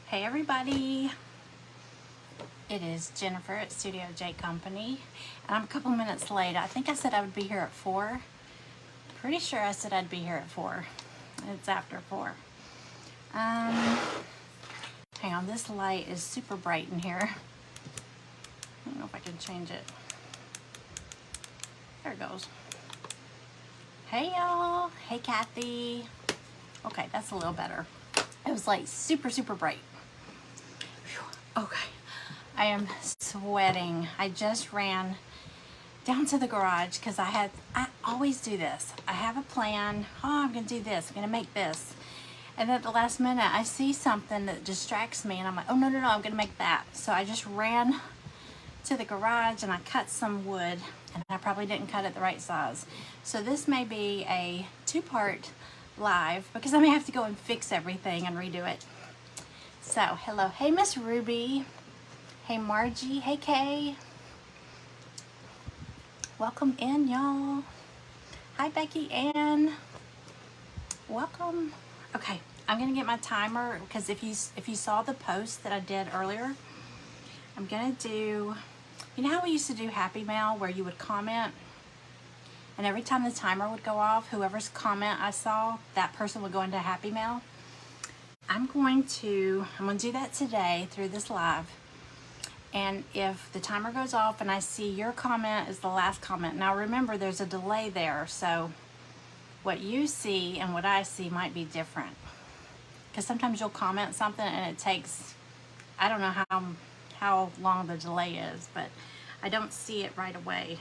Hey everybody, it is Jennifer at Studio J Company, and I'm a couple minutes late. I think I said I would be here at 4. Pretty sure I said I'd be here at 4. It's after 4. Hang on, this light is super bright in here. I don't know if I can change it. There it goes. Hey y'all, hey Kathy. Okay, that's a little better. It was like super bright. Whew. Okay, I am sweating. I just ran down to the garage because I always do this. I have a plan. Oh, I'm gonna do this, I'm gonna make this. And at the last minute, I see something that distracts me and I'm like, oh no, I'm gonna make that. So I just ran to the garage and I cut some wood, and I probably didn't cut it the right size. So this may be a 2-part live because I may have to go and fix everything and redo it. So hello, hey Miss Ruby, hey Margie, hey Kay, welcome in y'all. Hi Becky Ann, welcome. Okay, I'm gonna get my timer because if you saw the post that I did earlier, I'm gonna do, you know how we used to do Happy Mail where you would comment and every time the timer would go off, whoever's comment I saw, that person would go into Happy Mail? I'm going to do that today through this live. And if the timer goes off and I see your comment is the last comment, now remember there's a delay there, so what you see and what I see might be different. Because sometimes you'll comment something and it takes, I don't know how long the delay is, but I don't see it right away.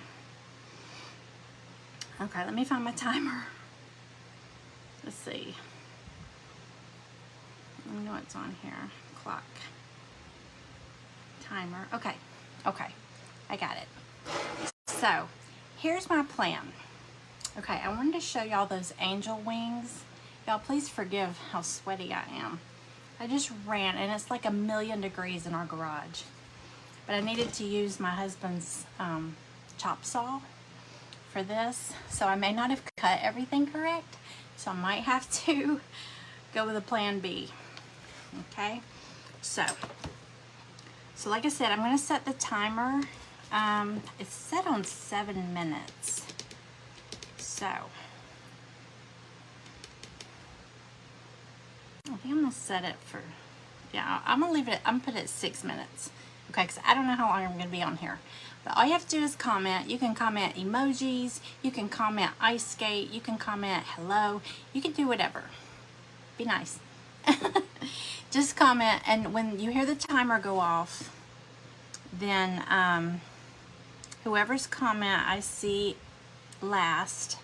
Okay, let me find my timer. Let's see. I know it's on here. Clock. Timer. Okay, I got it. So, here's my plan. Okay, I wanted to show y'all those angel wings. Y'all, please forgive how sweaty I am. I just ran, and it's like 1,000,000 degrees in our garage. But I needed to use my husband's chop saw for this, so I may not have cut everything correct, so I might have to go with a plan B. Okay, so like I said, I'm going to set the timer. It's set on 7 minutes, so I think I'm going to set it for, yeah, I'm going to leave it, I'm going to put it at 6 minutes. Okay, because I don't know how long I'm going to be on here. But all you have to do is comment. You can comment emojis, you can comment ice skate, you can comment hello, you can do whatever. Be nice. Just comment, and when you hear the timer go off, then whoever's comment I see last,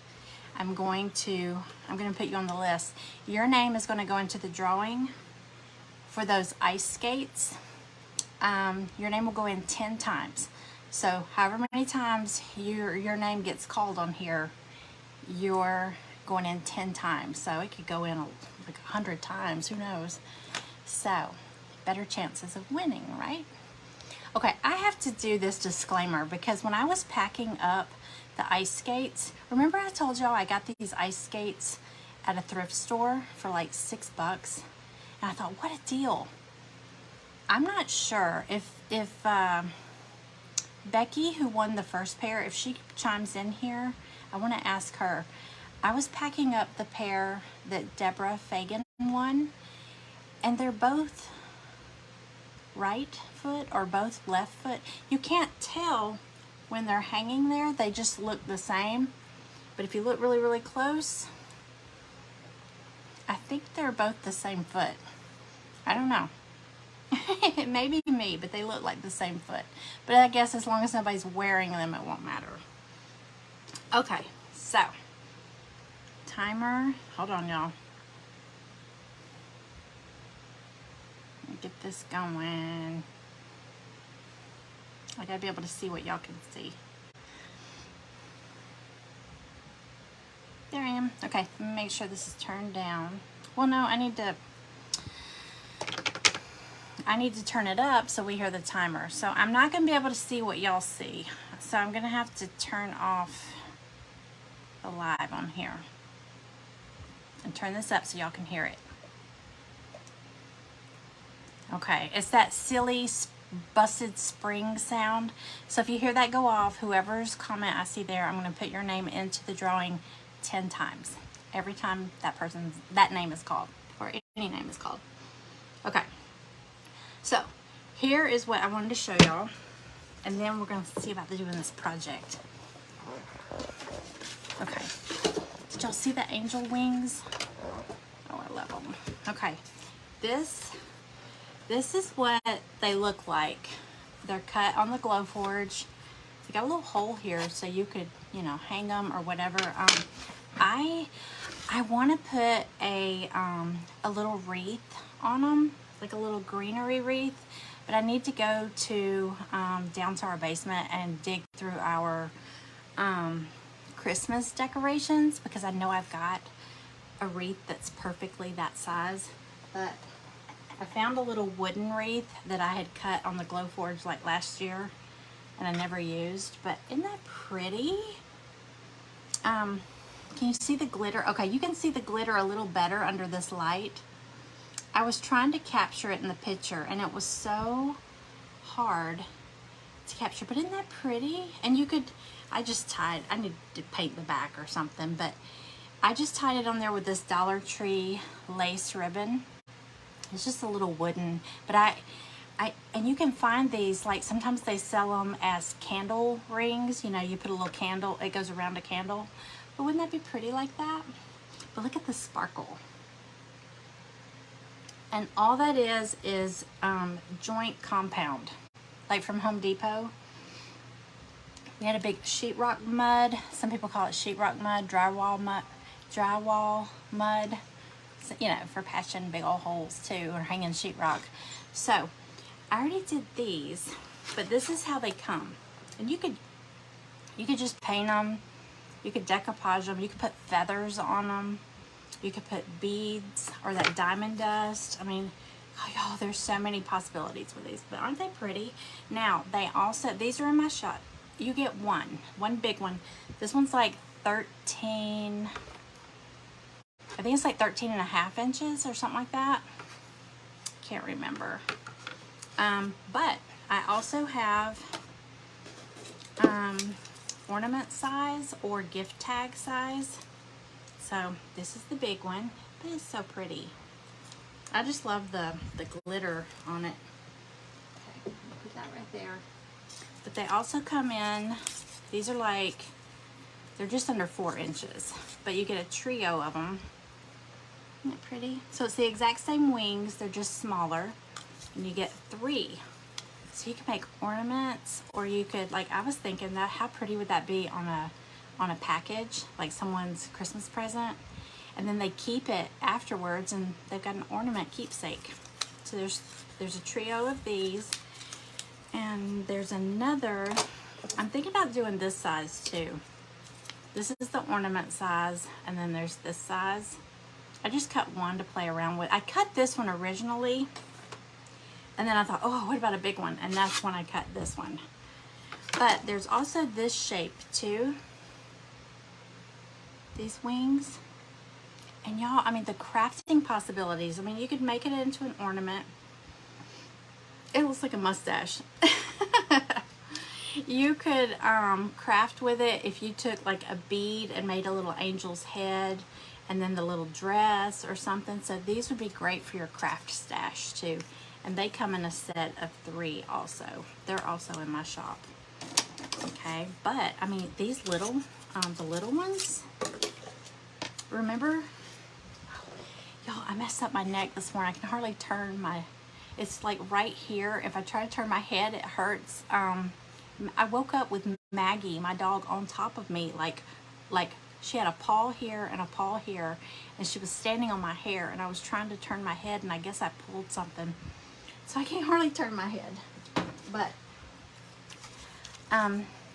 I'm going to put you on the list. Your name is going to go into the drawing for those ice skates. Your name will go in 10 times. So however many times your name gets called on here, you're going in 10 times. So it could go in like 100 times, who knows? So better chances of winning, right? Okay, I have to do this disclaimer because when I was packing up the ice skates, remember I told y'all I got these ice skates at a thrift store for like $6, and I thought, what a deal. I'm not sure if Becky, who won the first pair, if she chimes in here, I want to ask her. I was packing up the pair that Deborah Fagan won, and they're both right foot or both left foot. You can't tell when they're hanging there. They just look the same. But if you look really close, I think they're both the same foot. I don't know. It may be me, but they look like the same foot. But I guess as long as nobody's wearing them, it won't matter. Okay, so timer. Hold on, y'all. Let me get this going. I gotta be able to see what y'all can see. There I am. Okay, let me make sure this is turned down. Well, no, I need to turn it up so we hear the timer. So I'm not going to be able to see what y'all see. So I'm going to have to turn off the live on here and turn this up so y'all can hear it. Okay, it's that silly busted spring sound. So if you hear that go off, whoever's comment I see there, I'm going to put your name into the drawing 10 times. Every time that name is called, or any name is called. Okay, so here is what I wanted to show y'all, and then we're going to see about doing this project. Okay, did y'all see the angel wings? Oh, I love them. Okay, this is what they look like. They're cut on the Glowforge. They got a little hole here so you could, you know, hang them or whatever. I want to put a little wreath on them, like a little greenery wreath, but I need to go to down to our basement and dig through our Christmas decorations, because I know I've got a wreath that's perfectly that size. But I found a little wooden wreath that I had cut on the Glowforge like last year and I never used, but isn't that pretty? Can you see the glitter? Okay, you can see the glitter a little better under this light. I was trying to capture it in the picture and it was so hard to capture, but isn't that pretty? And you could, I need to paint the back or something, but I just tied it on there with this Dollar Tree lace ribbon. It's just a little wooden, but and you can find these, like sometimes they sell them as candle rings. You know, you put a little candle, it goes around a candle. But wouldn't that be pretty like that? But look at the sparkle. And all that is joint compound, like from Home Depot. We had a big sheetrock mud. Some people call it sheetrock mud, drywall mud. So, you know, for patching big old holes too, or hanging sheetrock. So I already did these, but this is how they come. And you could just paint them. You could decoupage them. You could put feathers on them. You could put beads or that diamond dust. I mean, oh, y'all, there's so many possibilities with these, but aren't they pretty? Now, these are in my shop. You get one big one. This one's like 13, I think it's like 13.5 inches or something like that. Can't remember. But I also have ornament size or gift tag size. So this is the big one, but it's so pretty. I just love the glitter on it. Okay, put that right there. But they also come in, these are like, they're just under 4 inches, but you get a trio of them. Isn't it pretty? So it's the exact same wings, they're just smaller, and you get 3. So you can make ornaments, or you could, like I was thinking that, how pretty would that be on a package, like someone's Christmas present, and then they keep it afterwards and they've got an ornament keepsake. So there's a trio of these, and there's another, I'm thinking about doing this size too. This is the ornament size, and then there's this size. I just cut one to play around with. I cut this one originally, and then I thought, oh, what about a big one? And that's when I cut this one. But there's also this shape too. These wings. And y'all, I mean, the crafting possibilities. I mean, you could make it into an ornament. It looks like a mustache. You could craft with it if you took like a bead and made a little angel's head, and then the little dress or something. So these would be great for your craft stash too. And they come in a set of 3 also. They're also in my shop. Okay, but I mean, these little, the little ones, remember? Y'all, I messed up my neck this morning. I can hardly turn it's like right here. If I try to turn my head, it hurts. I woke up with Maggie, my dog, on top of me, like she had a paw here and a paw here, and she was standing on my hair, and I was trying to turn my head, and I guess I pulled something, so I can't hardly turn my head. But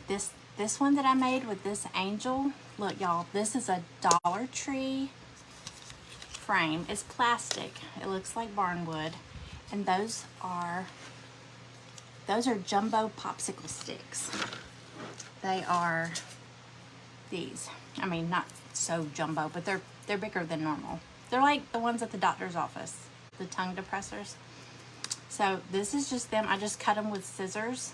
this one that I made with this angel, look y'all, this is a Dollar Tree frame. It's plastic. It looks like barnwood, and those are jumbo popsicle sticks. They are these. I mean, not so jumbo, but they're bigger than normal. They're like the ones at the doctor's office, the tongue depressors. So this is just them. I just cut them with scissors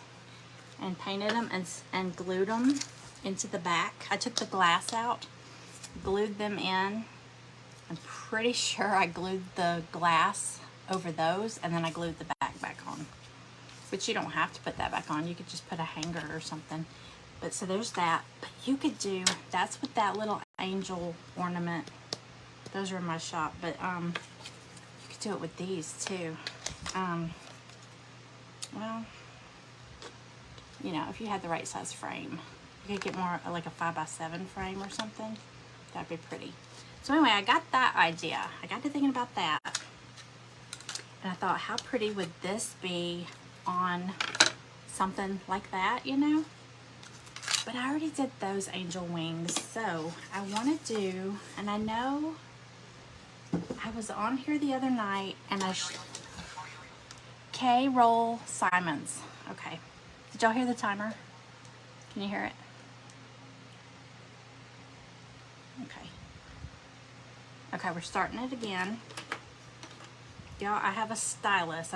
and painted them and glued them into the back. I took the glass out, glued them in. I'm pretty sure I glued the glass over those, and then I glued the back on. But you don't have to put that back on. You could just put a hanger or something. But so there's that. But you could do, that's with that little angel ornament. Those are in my shop. But you could do it with these too. Well, you know, if you had the right size frame, you could get more like a 5x7 frame or something. That'd be pretty. So anyway, I got that idea. I got to thinking about that. And I thought, how pretty would this be on something like that, you know? But I already did those angel wings. So I want to do, and I know I was on here the other night and K. Roll Simons. Okay. Did y'all hear the timer? Can you hear it? Okay. Okay, we're starting it again. Y'all, I have a stylus.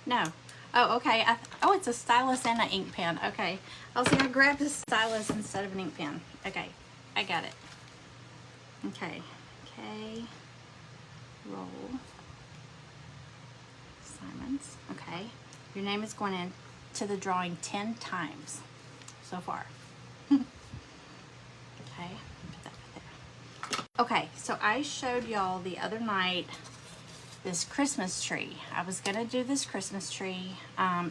No. Oh, okay. Oh, it's a stylus and an ink pen. Okay. I was I grabbed a stylus instead of an ink pen. Okay. I got it. Okay. K. Roll Simons. Okay. Your name is going in to the drawing 10 times so far. Okay. Put that right there. Okay. So I showed y'all the other night this Christmas tree. I was gonna do this Christmas tree.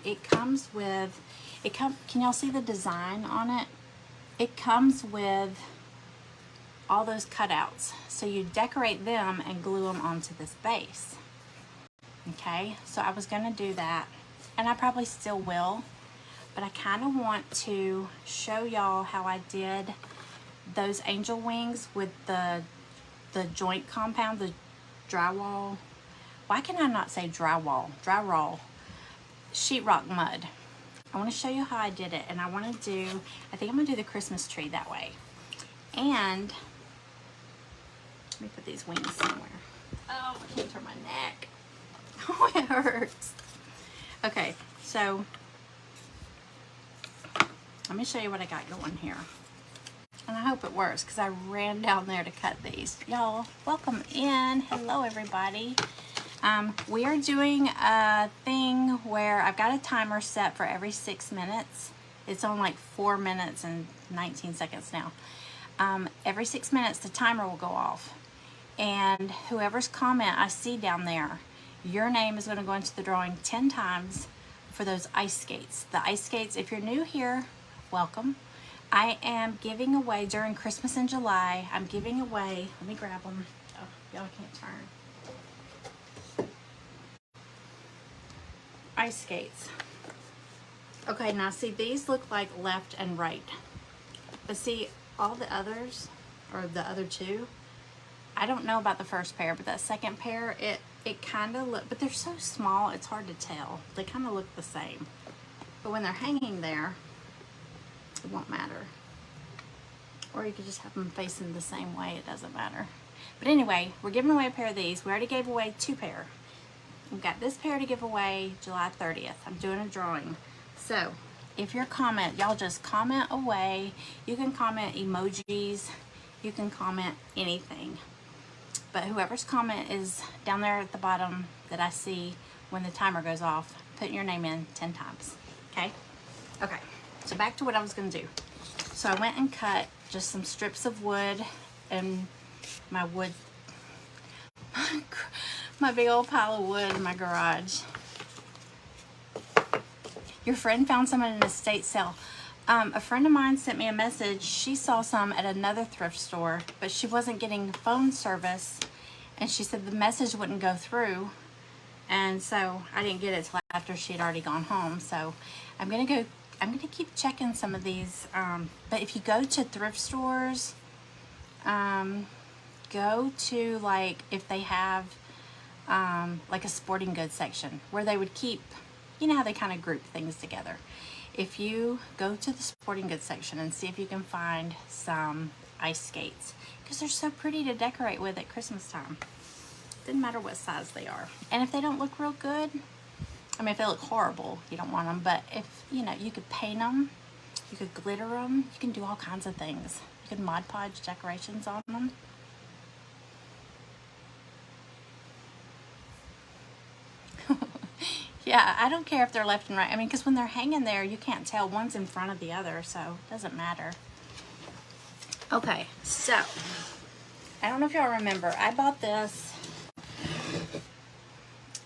It comes with, can y'all see the design on it? It comes with all those cutouts. So you decorate them and glue them onto this base. Okay, so I was gonna do that, and I probably still will, but I kind of want to show y'all how I did those angel wings with the joint compound, the drywall. Why can I not say drywall? Drywall, sheetrock mud. I want to show you how I did it, and I want to do, I think I'm going to do the Christmas tree that way. And let me put these wings somewhere. Oh, I can't turn my neck. Oh, it hurts. Okay, so let me show you what I got going here. And I hope it works because I ran down there to cut these. Y'all, welcome in. Hello, everybody. We are doing a thing where I've got a timer set for every 6 minutes. It's on like 4 minutes and 19 seconds now. Every 6 minutes, the timer will go off. And whoever's comment I see down there, your name is going to go into the drawing 10 times for those ice skates. The ice skates, if you're new here, welcome. I am giving away during Christmas in July. I'm giving away, let me grab them. Oh, y'all can't turn. Ice skates. Okay, now see, these look like left and right. But see, all the others, or the other two, I don't know about the first pair, but that second pair, it kind of look, but they're so small, it's hard to tell. They kind of look the same. But when they're hanging there, it won't matter. Or you could just have them facing the same way, it doesn't matter. But anyway, we're giving away a pair of these. We already gave away 2 pair. We've got this pair to give away July 30th. I'm doing a drawing. So if your comment, y'all just comment away. You can comment emojis. You can comment anything. But whoever's comment is down there at the bottom that I see when the timer goes off, put your name in 10 times. Okay? Okay. So back to what I was going to do. So I went and cut just some strips of wood and my wood, my big old pile of wood in my garage. Your friend found some at an estate sale. A friend of mine sent me a message. She saw some at another thrift store, but she wasn't getting phone service, and she said the message wouldn't go through, and so I didn't get it till after she had already gone home. So I'm gonna keep checking some of these. But if you go to thrift stores, go to, like, if they have like a sporting goods section where they would keep, you know how they kind of group things together. If you go to the sporting goods section and see if you can find some ice skates, because they're so pretty to decorate with at Christmas time. Doesn't matter what size they are. And if they don't look real good, I mean, if they look horrible, you don't want them. But if, you know, you could paint them, you could glitter them, you can do all kinds of things. You could Mod Podge decorations on them. Yeah, I don't care if they're left and right. I mean, because when they're hanging there, you can't tell. One's in front of the other, so it doesn't matter. Okay, so I don't know if y'all remember. I bought this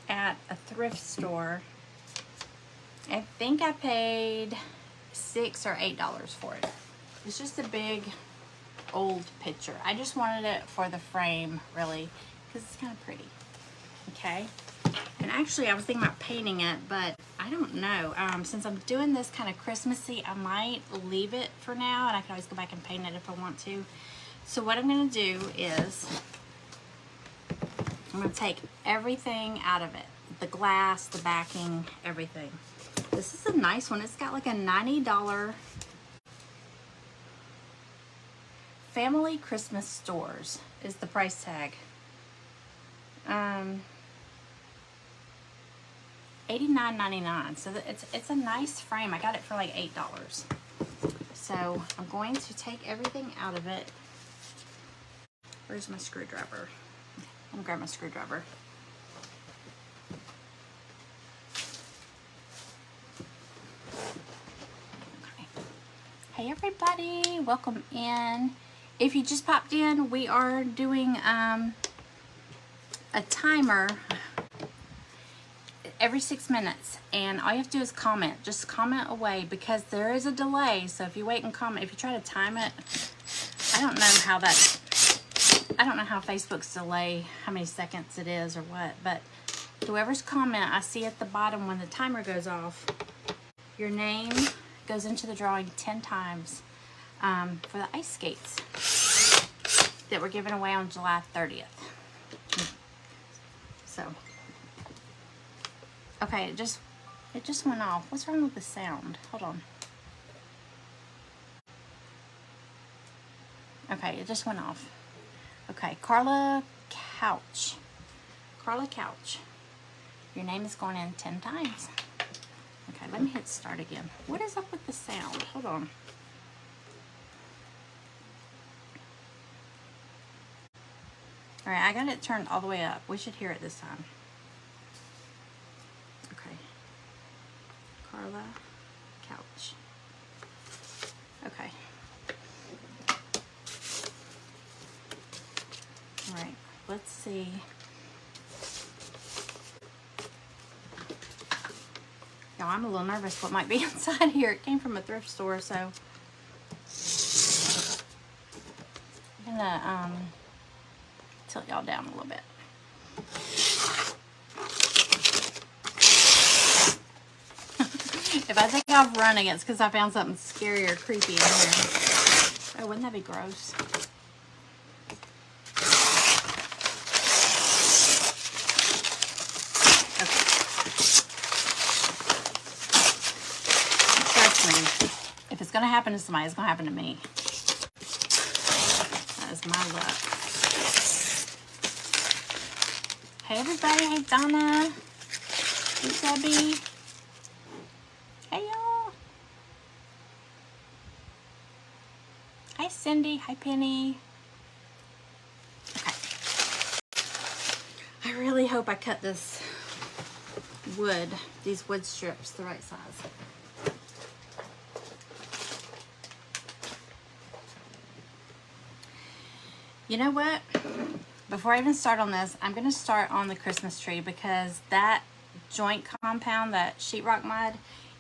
at a thrift store. I think I paid $6 or $8 for it. It's just a big old picture. I just wanted it for the frame, really, because it's kind of pretty. Okay. And actually, I was thinking about painting it, but I don't know. Since I'm doing this kind of Christmassy, I might leave it for now, and I can always go back and paint it if I want to. So what I'm going to do is I'm going to take everything out of it. The glass, the backing, everything. This is a nice one. It's got like a $90 Family Christmas Stores is the price tag. $89.99. So it's a nice frame. I got it for like $8. So I'm going to take everything out of it. Where's my screwdriver? I'm gonna grab my screwdriver. Okay. Hey everybody, welcome in. If you just popped in, we are doing a timer every 6 minutes, and all you have to do is comment. Just comment away, because there is a delay. So if you wait and comment, if you try to time it, I don't know how Facebook's delay, how many seconds it is or what, but whoever's comment, I see at the bottom when the timer goes off, your name goes into the drawing 10 times for the ice skates that were given away on July 30th. So, okay, it just went off. What's wrong with the sound? Hold on. Okay, it just went off. Okay, Carla Couch. Carla Couch. Your name is going in 10 times. Okay, let me hit start again. What is up with the sound? Hold on. All right, I got it turned all the way up. We should hear it this time. Okay. Carla Couch. Okay. All right, let's see. Now, I'm a little nervous what might be inside here. It came from a thrift store, so I'm gonna tilt y'all down a little bit. If I think I've run, it's because I found something scary or creepy in here. Oh, wouldn't that be gross? If it's going to happen to somebody, it's going to happen to me. That is my luck. Hey, everybody. Hey, Donna. Hey, Debbie. Hey, y'all. Hi, Cindy. Hi, Penny. Okay. I really hope I cut this wood, these wood strips, the right size. You know what? Before I even start on this, I'm going to start on the Christmas tree, because that joint compound, that sheetrock mud,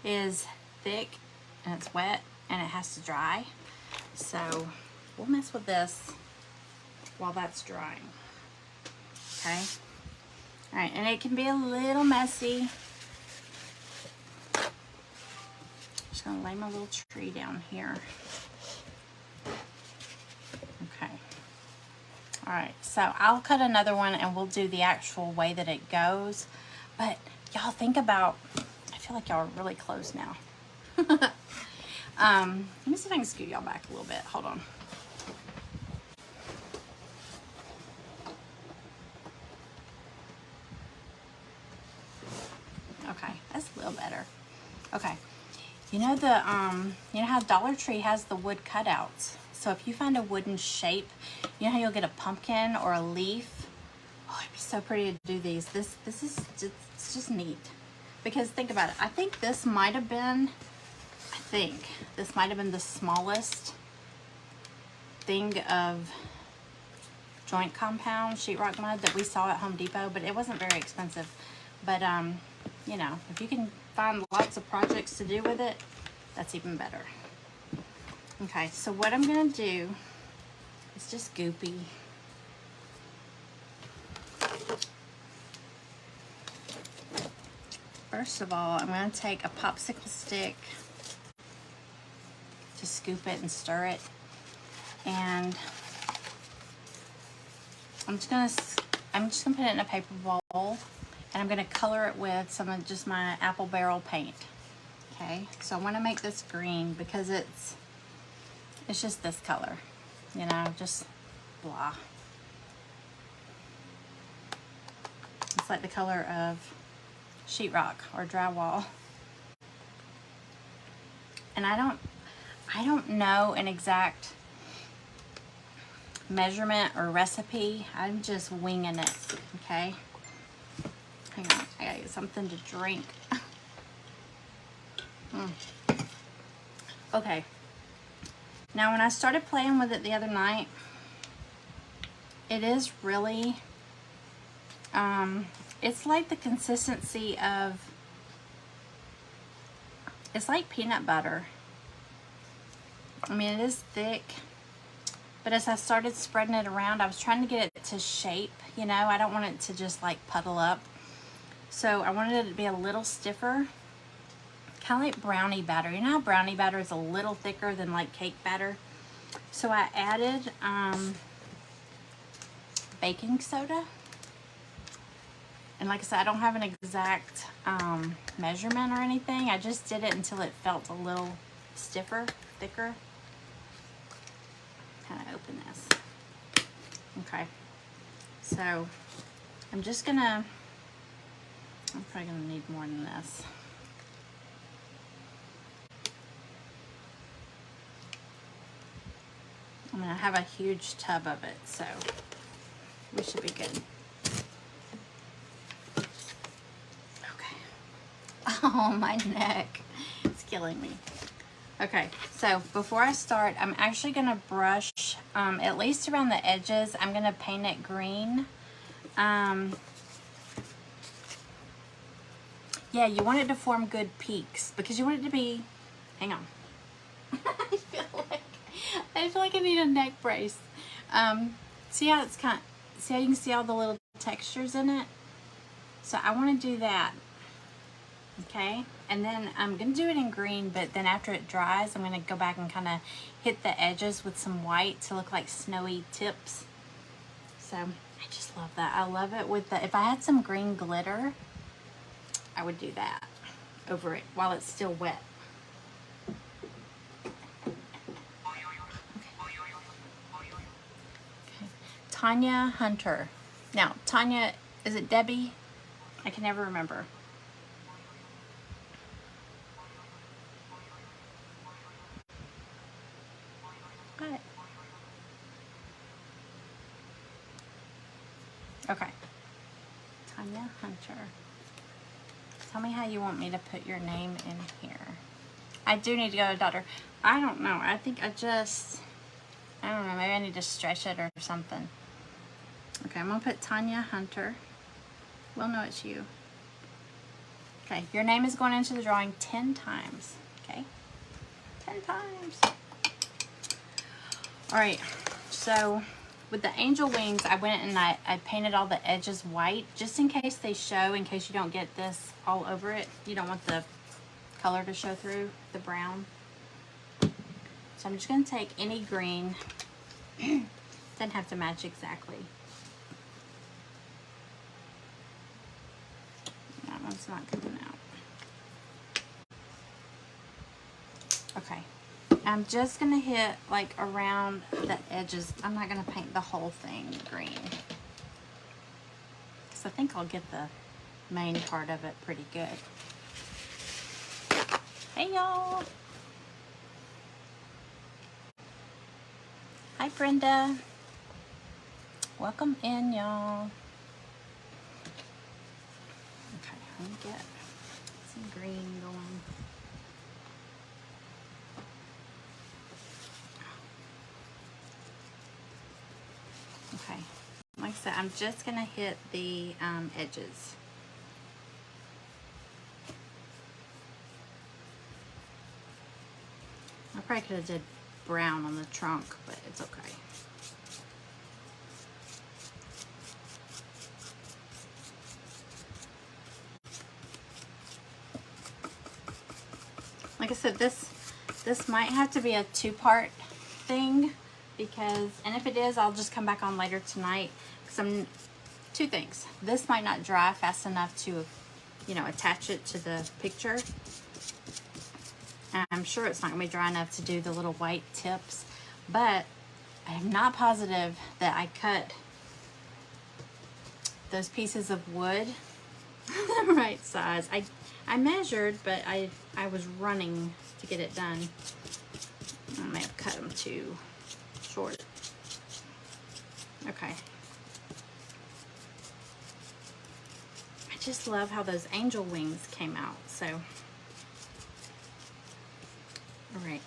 is thick and it's wet and it has to dry. So we'll mess with this while that's drying. Okay? All right, and it can be a little messy. Just going to lay my little tree down here. Okay. All right, so I'll cut another one and we'll do the actual way that it goes. But y'all think about, I feel like y'all are really close now. Let me see if I can scoot y'all back a little bit. Hold on. Okay. feel better. Okay. You know you know how Dollar Tree has the wood cutouts? So if you find a wooden shape, you know how you'll get a pumpkin or a leaf? Oh, it'd be so pretty to do these. This is just, it's just neat. Because think about it. I think this might have been the smallest thing of joint compound sheetrock mud that we saw at Home Depot, but it wasn't very expensive. But you know, if you can find lots of projects to do with it, that's even better. Okay, so what I'm gonna do is just goopy. First of all, I'm gonna take a popsicle stick, to scoop it and stir it, and I'm just gonna put it in a paper bowl, and I'm gonna color it with some of just my apple barrel paint. Okay, so I want to make this green because it's just this color, you know, just blah. It's like the color of sheetrock or drywall. And I don't know an exact measurement or recipe. I'm just winging it, okay? Hang on, I gotta get something to drink. Okay. Now when I started playing with it the other night, it is really, it's like the consistency of, it's like peanut butter. I mean, it is thick, but as I started spreading it around, I was trying to get it to shape, you know, I don't want it to just like puddle up. So I wanted it to be a little stiffer, kind of like brownie batter. You know how brownie batter is a little thicker than like cake batter? So I added baking soda. And like I said, I don't have an exact measurement or anything. I just did it until it felt a little stiffer, thicker. Kind of open this. Okay. So I'm probably gonna need more than this. I'm gonna have a huge tub of it, so we should be good. Okay. Oh, my neck. It's killing me. Okay, so before I start, I'm actually gonna brush at least around the edges. I'm gonna paint it green. Yeah, you want it to form good peaks because you want it to be, hang on. I feel like I need a neck brace. See how it's see how you can see all the little textures in it? So I want to do that. Okay, and then I'm going to do it in green, but then after it dries, I'm going to go back and kind of hit the edges with some white to look like snowy tips. So I just love that. I love it with if I had some green glitter, I would do that over it while it's still wet. Tanya Hunter. Now, Tanya, is it Debbie? I can never remember. Got it. Okay. Tanya Hunter. Tell me how you want me to put your name in here. I do need to go to the doctor. I don't know. I think I don't know. Maybe I need to stretch it or something. Okay, I'm going to put Tanya Hunter. We'll know it's you. Okay, your name is going into the drawing 10 times. Okay, 10 times. All right, so with the angel wings, I went and I painted all the edges white just in case they show, in case you don't get this all over it. You don't want the color to show through, the brown. So I'm just going to take any green. Doesn't have to match exactly. That one's not coming out. Okay. I'm just going to hit like around the edges. I'm not going to paint the whole thing green, because I think I'll get the main part of it pretty good. Hey y'all. Hi Brenda. Welcome in y'all. Okay, let me get some green going. Okay, like I said, I'm just gonna hit the edges. I probably could have did brown on the trunk, but it's okay. Like I said, this might have to be a two-part thing because, and if it is, I'll just come back on later tonight because two things. This might not dry fast enough to, you know, attach it to the picture. And I'm sure it's not gonna be dry enough to do the little white tips, but I am not positive that I cut those pieces of wood the right size. I measured, but I was running to get it done. I may have cut them too short. Okay. I just love how those angel wings came out. So, all right.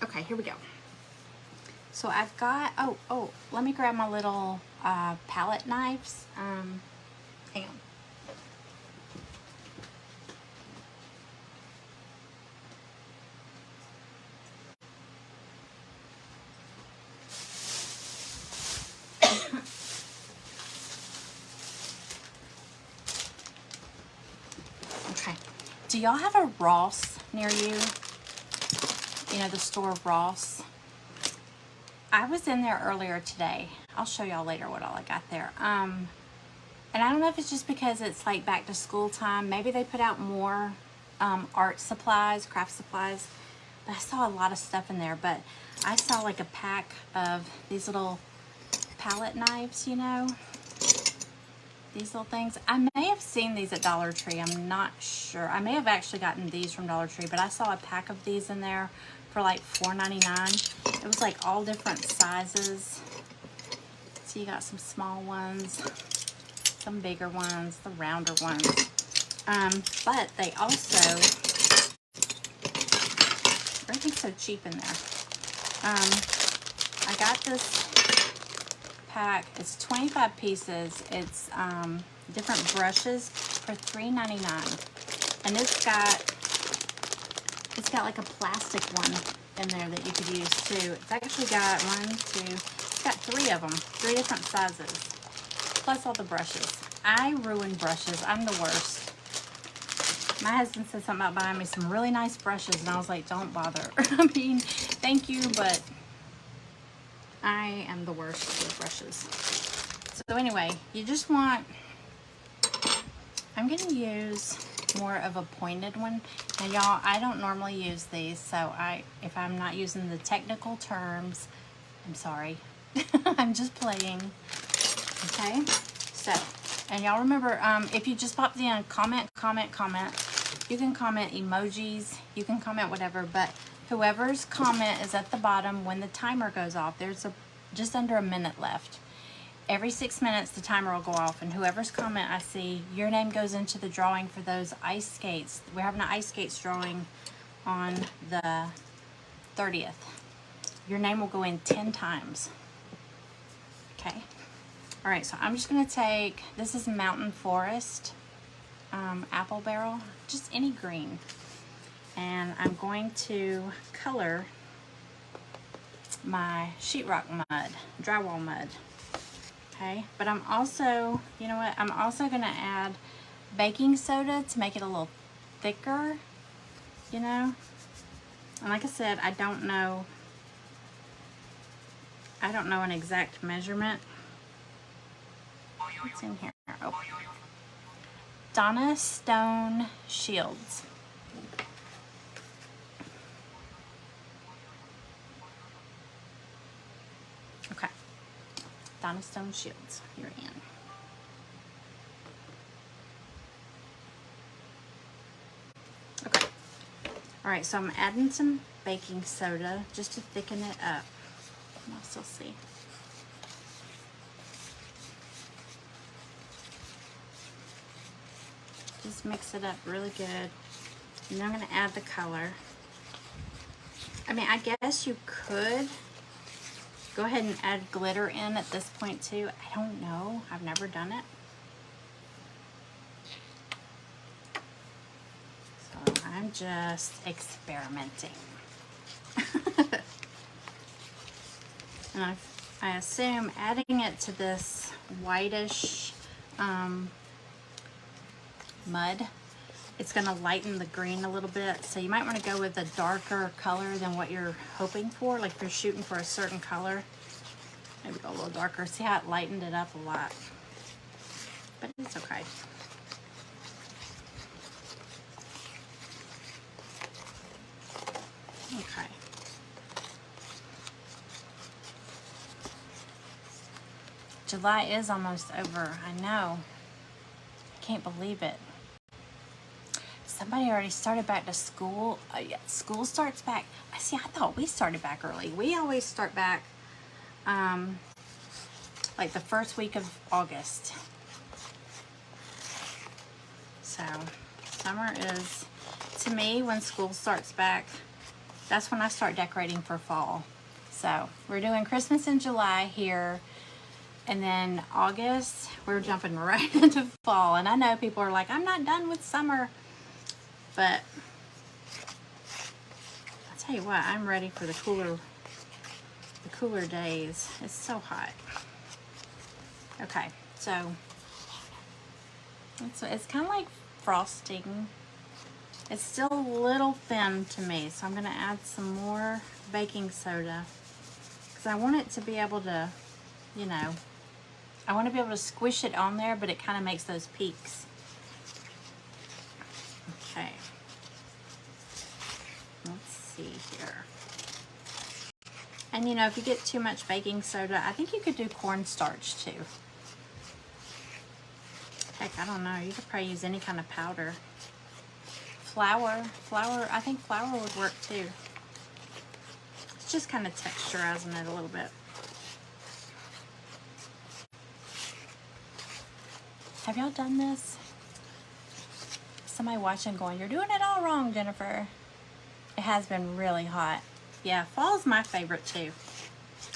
Okay, here we go. So I've got, oh, let me grab my little palette knives. Hang on. Okay. Do y'all have a Ross near you? You know, the store Ross? I was in there earlier today. I'll show y'all later what all I got there. And I don't know if it's just because it's like back to school time. Maybe they put out more art supplies, craft supplies. But I saw a lot of stuff in there. But I saw like a pack of these little palette knives, you know. These little things. I may have seen these at Dollar Tree. I'm not sure. I may have actually gotten these from Dollar Tree. But I saw a pack of these in there for like $4.99. It was like all different sizes. So you got some small ones, some bigger ones, the rounder ones. But they also, everything's so cheap in there. I got this pack. It's 25 pieces. It's different brushes for $3.99, and it's got like a plastic one in there that you could use too. It's actually got it's got 3 of them, 3 different sizes, plus all the brushes. I ruin brushes. I'm the worst. My husband said something about buying me some really nice brushes, and I was like, don't bother. I mean, thank you, but I am the worst with brushes. So anyway, you just want, I'm gonna use more of a pointed one. Now y'all, I don't normally use these, so if I'm not using the technical terms, I'm sorry. I'm just playing. Okay, so, and y'all remember, if you just popped in, comment, you can comment emojis, you can comment whatever, but whoever's comment is at the bottom when the timer goes off, there's just under a minute left. Every 6 minutes the timer will go off, and whoever's comment I see, your name goes into the drawing for those ice skates. We're having an ice skates drawing on the 30th. Your name will go in 10 times. Okay. All right, so I'm just gonna take, this is Mountain Forest apple barrel, just any green. And I'm going to color my sheetrock mud, drywall mud. Okay, but I'm also, you know what, I'm also gonna add baking soda to make it a little thicker, you know. And like I said, I don't know an exact measurement. What's in here? Oh. Donna Stone Shields. Donna Stone Shields. You're in. Okay. All right, so I'm adding some baking soda just to thicken it up. I'll still see. Just mix it up really good. And then I'm going to add the color. I mean, I guess you could go ahead and add glitter in at this point too. I don't know. I've never done it. So I'm just experimenting. And I assume adding it to this whitish mud, it's going to lighten the green a little bit. So you might want to go with a darker color than what you're hoping for. Like if you're shooting for a certain color, maybe go a little darker. See how it lightened it up a lot. But it's okay. Okay. July is almost over. I know. I can't believe it. Somebody already started back to school. Yeah, school starts back. I see. I thought we started back early. We always start back like the first week of August. So summer is, to me, when school starts back, that's when I start decorating for fall. So we're doing Christmas in July here. And then August, we're jumping right into fall. And I know people are like, I'm not done with summer. But I'll tell you what, I'm ready for the cooler days. It's so hot. Okay, so it's kind of like frosting. It's still a little thin to me, so I'm going to add some more baking soda because I want it to be able to, you know, I want to be able to squish it on there, but it kind of makes those peaks. Okay. Let's see here. And you know, if you get too much baking soda, I think you could do cornstarch too. Heck, I don't know. You could probably use any kind of powder. Flour, I think flour would work too. It's just kind of texturizing it a little bit. Have y'all done this? Somebody watching going, you're doing it all wrong, Jennifer. It has been really hot. Yeah, fall's my favorite too.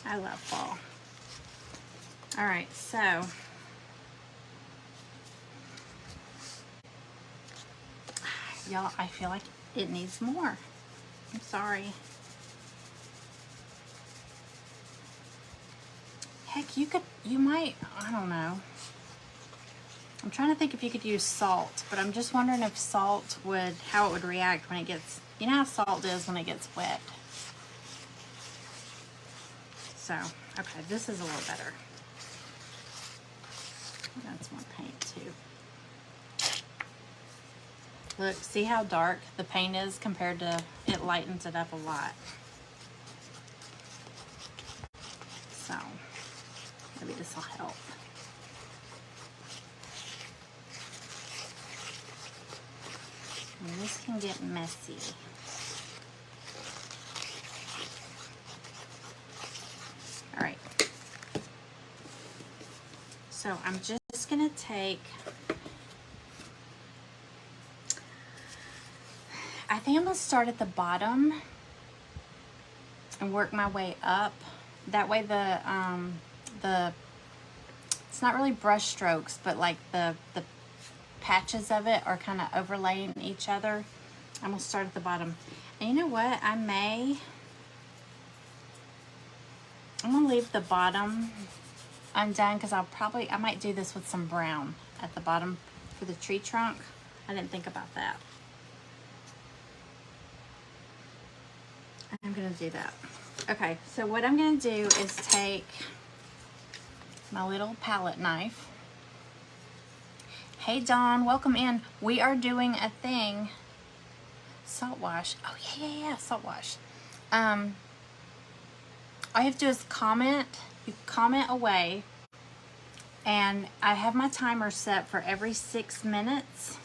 I love fall. All right, so y'all, I feel like it needs more. I'm sorry. Heck, you might, I don't know. I'm trying to think if you could use salt, but I'm just wondering if salt how it would react when it gets, you know how salt is when it gets wet. So, okay, this is a little better. That's more paint too. Look, see how dark the paint is compared to, it lightens it up a lot. So, maybe this will help. And this can get messy. All right. So I'm just gonna take, I think I'm gonna start at the bottom and work my way up. That way it's not really brush strokes, but like the patches of it are kind of overlaying each other. I'm gonna start at the bottom. And you know what? I'm gonna leave the bottom undone because I might do this with some brown at the bottom for the tree trunk. I didn't think about that. I'm gonna do that. Okay, so what I'm gonna do is take my little palette knife. Hey Dawn, welcome in. We are doing a thing. Salt wash. Oh yeah, salt wash. All you have to do is comment you comment away, and I have my timer set for every 6 minutes.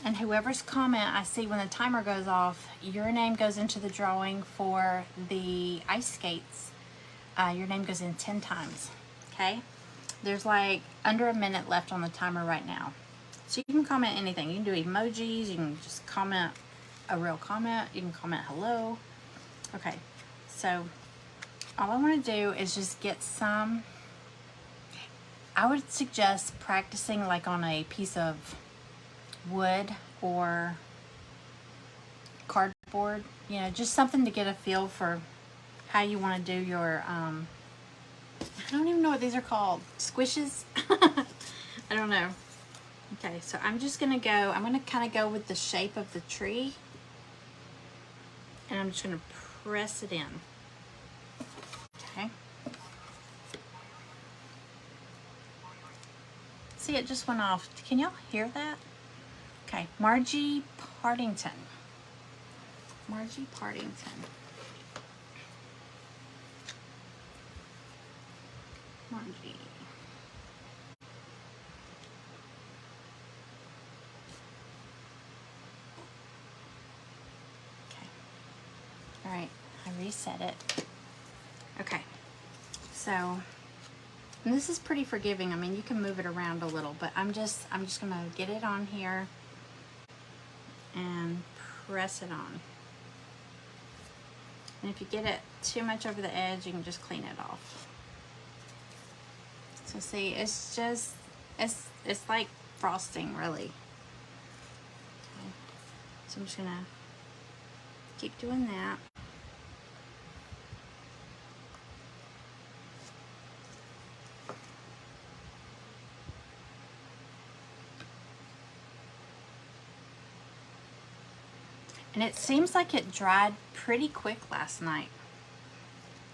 And whoever's comment I see when the timer goes off, your name goes into the drawing for the ice skates. Your name goes in 10 times, okay? There's like under a minute left on the timer right now. So you can comment anything. You can do emojis, you can just comment a real comment, you can comment hello. Okay, so all I want to do is just get some. I would suggest practicing like on a piece of wood or cardboard, you know, just something to get a feel for how you want to do your I don't even know what these are called, squishes. I don't know. Okay, so I'm just gonna go, I'm gonna kind of go with the shape of the tree, and I'm just gonna press it in. Okay, see, it just went off. Can y'all hear that? Okay, Margie Partington. Margie Partington. Margie. Okay. All right, I reset it. Okay, so, and this is pretty forgiving. I mean, you can move it around a little, but I'm just gonna get it on here and press it on. And if you get it too much over the edge, you can just clean it off. So see, it's just, it's like frosting, really. Okay. So I'm just gonna keep doing that. And it seems like it dried pretty quick last night.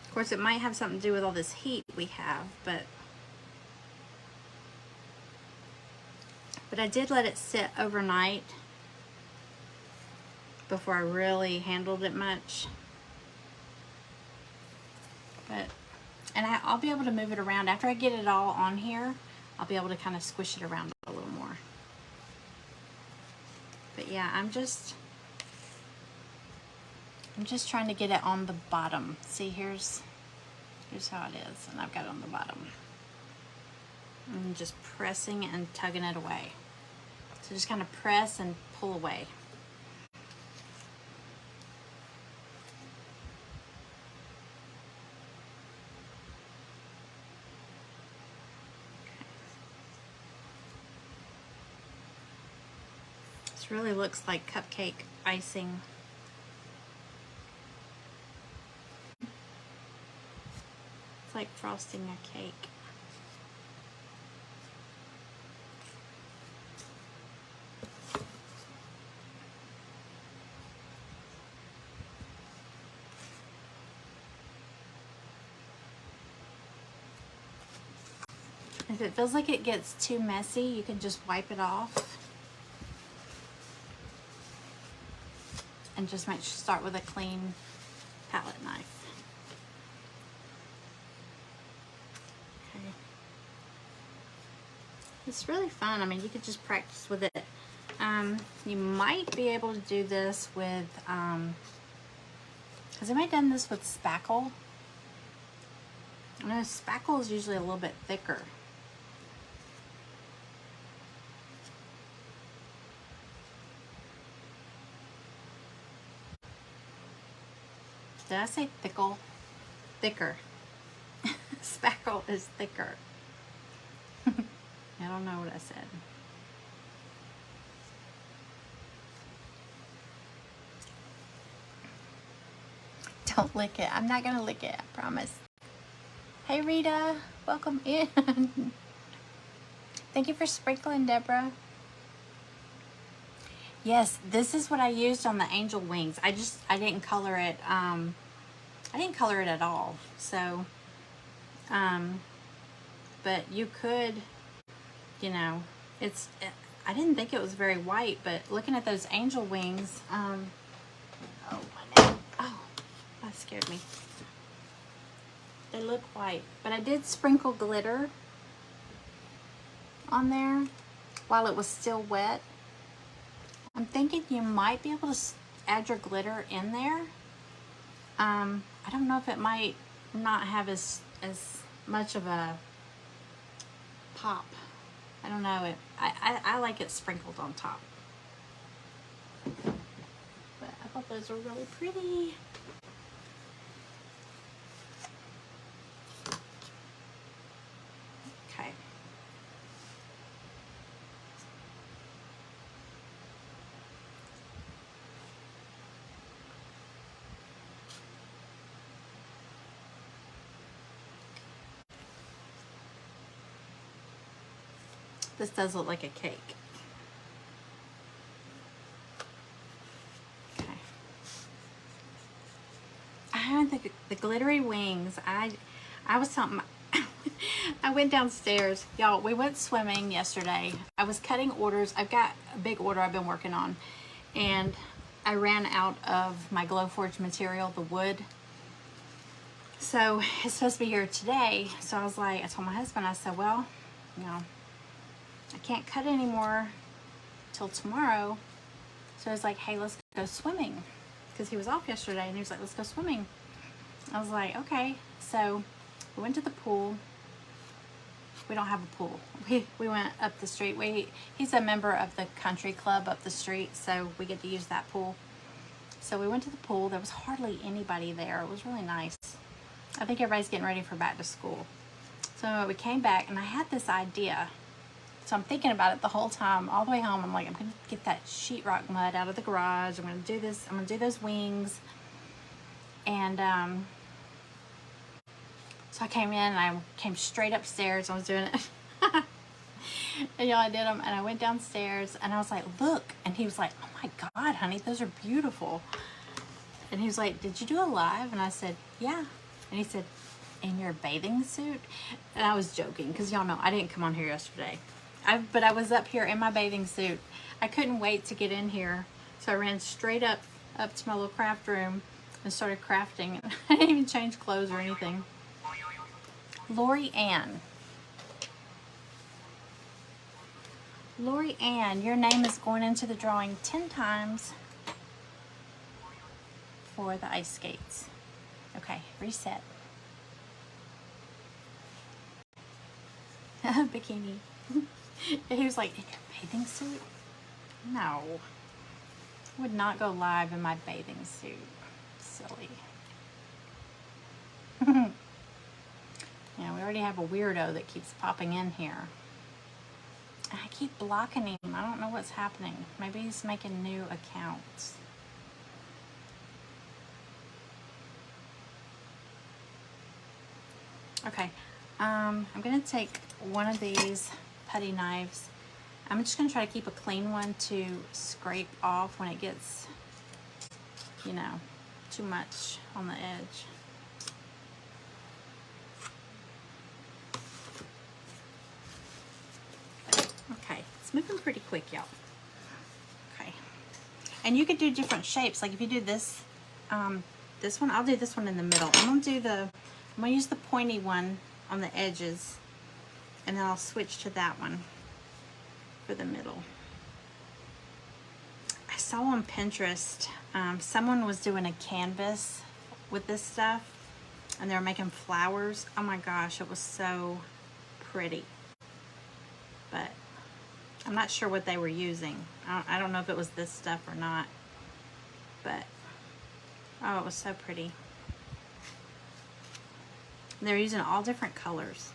Of course, it might have something to do with all this heat we have, but I did let it sit overnight before I really handled it much. But, and I'll be able to move it around. After I get it all on here, I'll be able to kind of squish it around a little more. But yeah, I'm just trying to get it on the bottom. See, here's how it is, and I've got it on the bottom. I'm just pressing and tugging it away. So just kind of press and pull away. This really looks like cupcake icing. It's like frosting a cake. If it feels like it gets too messy, you can just wipe it off. And just start with a clean palette knife. Okay. It's really fun. I mean, you could just practice with it. You might be able to do this with, has anybody done this with spackle? I know spackle is usually a little bit thicker. Did I say thickle? Thicker. Spackle is thicker. I don't know what I said. Don't lick it. I'm not gonna lick it, I promise. Hey Rita, welcome in. Thank you for sprinkling, Deborah. Yes, this is what I used on the angel wings. I didn't color it. I didn't color it at all. So, but you could, you know, I didn't think it was very white, but looking at those angel wings, oh, my neck. Oh, that scared me. They look white, but I did sprinkle glitter on there while it was still wet. I'm thinking you might be able to add your glitter in there. I don't know if it might not have as much of a pop. I don't know. I like it sprinkled on top. But I thought those were really pretty. Okay. This does look like a cake. Okay. I haven't the glittery wings. I was something. I went downstairs. Y'all, we went swimming yesterday. I was cutting orders. I've got a big order I've been working on. And I ran out of my Glowforge material, the wood. So it's supposed to be here today. So I was like, I told my husband, I said, well, you know, I can't cut anymore till tomorrow. So I was like, hey, let's go swimming. Because he was off yesterday and he was like, let's go swimming. I was like, okay. So we went to the pool. We don't have a pool. We went up the street. He's a member of the country club up the street, so we get to use that pool. So we went to the pool. There was hardly anybody there. It was really nice. I think everybody's getting ready for back to school. So we came back and I had this idea. So I'm thinking about it the whole time, all the way home. I'm like, I'm gonna get that sheetrock mud out of the garage. I'm gonna do this. I'm gonna do those wings. And so I came in and I came straight upstairs. I was doing it. And y'all, I did them. And I went downstairs and I was like, look. And he was like, oh my God, honey, those are beautiful. And he was like, did you do a live? And I said, yeah. And he said, in your bathing suit? And I was joking because y'all know I didn't come on here yesterday. But I was up here in my bathing suit. I couldn't wait to get in here. So I ran straight up to my little craft room and started crafting. I didn't even change clothes or anything. Lori Ann. Lori Ann, your name is going into the drawing 10 times for the ice skates. Okay, reset. Bikini. He was like, in your bathing suit? No. I would not go live in my bathing suit. Silly. Yeah, we already have a weirdo that keeps popping in here. I keep blocking him. I don't know what's happening. Maybe he's making new accounts. Okay, I'm gonna take one of these putty knives. I'm just gonna try to keep a clean one to scrape off when it gets, you know, too much on the edge. Okay, it's moving pretty quick, y'all. Okay, and you could do different shapes. Like if you do this, this one, I'll do this one in the middle. I'm gonna use the pointy one on the edges, and then I'll switch to that one for the middle. I saw on Pinterest, someone was doing a canvas with this stuff, and they were making flowers. Oh my gosh, it was so pretty. But I'm not sure what they were using. I don't know if it was this stuff or not, but oh, it was so pretty. They're using all different colors.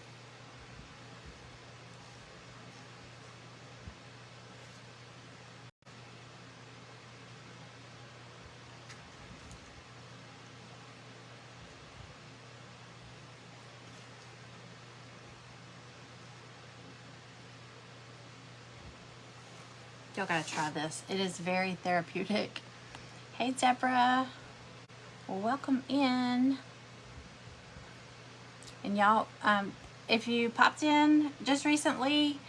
Y'all gotta try this. It is very therapeutic. Hey, Deborah. Welcome in. And y'all, if you popped in just recently,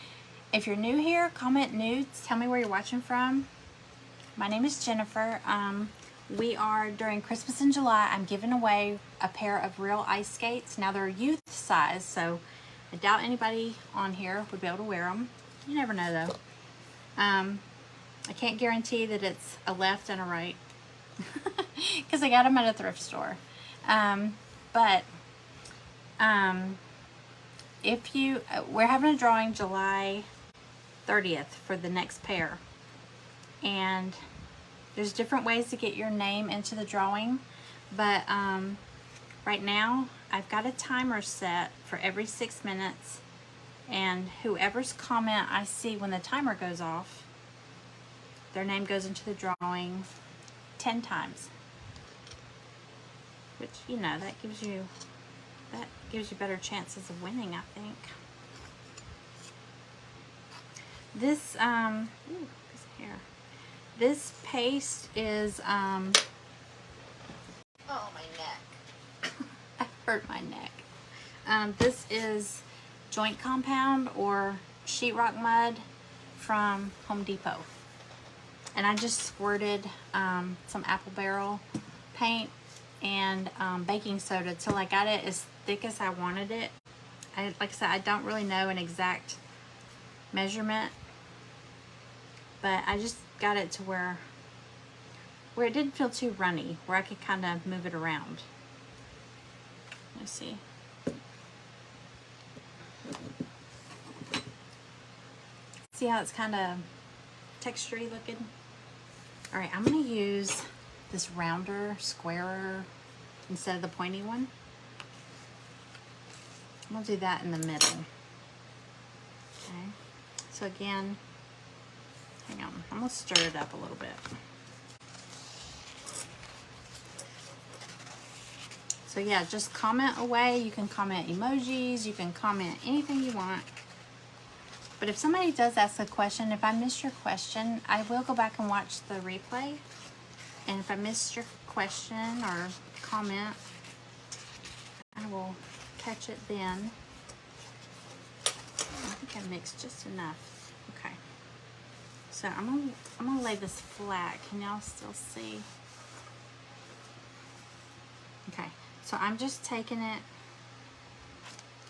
if you're new here, comment new. Tell me where you're watching from. My name is Jennifer. we are, during Christmas in July, I'm giving away a pair of real ice skates. Now they're youth size, so I doubt anybody on here would be able to wear them. You never know though. I can't guarantee that it's a left and a right because I got them at a thrift store. But if you, we're having a drawing July 30th for the next pair, and there's different ways to get your name into the drawing, but right now I've got a timer set for every 6 minutes, and whoever's comment I see when the timer goes off, their name goes into the drawing 10 times, which, you know, that gives you better chances of winning, I think. This ooh, this hair. This paste is oh, my neck. I hurt my neck. This is joint compound or sheetrock mud from Home Depot. And I just squirted some apple barrel paint and baking soda till I got it as thick as I wanted it. Like I said, I don't really know an exact measurement, but I just got it to where it didn't feel too runny, where I could kind of move it around. Let's see. See how it's kind of textury looking? All right, I'm gonna use this rounder, squarer instead of the pointy one. I'm gonna do that in the middle. Okay, so again, hang on, I'm gonna stir it up a little bit. So yeah, just comment away. You can comment emojis, you can comment anything you want. But if somebody does ask a question, if I missed your question, I will go back and watch the replay. And if I missed your question or comment, I will catch it then. I think I mixed just enough. Okay. So I'm gonna lay this flat. Can y'all still see? Okay. So I'm just taking it.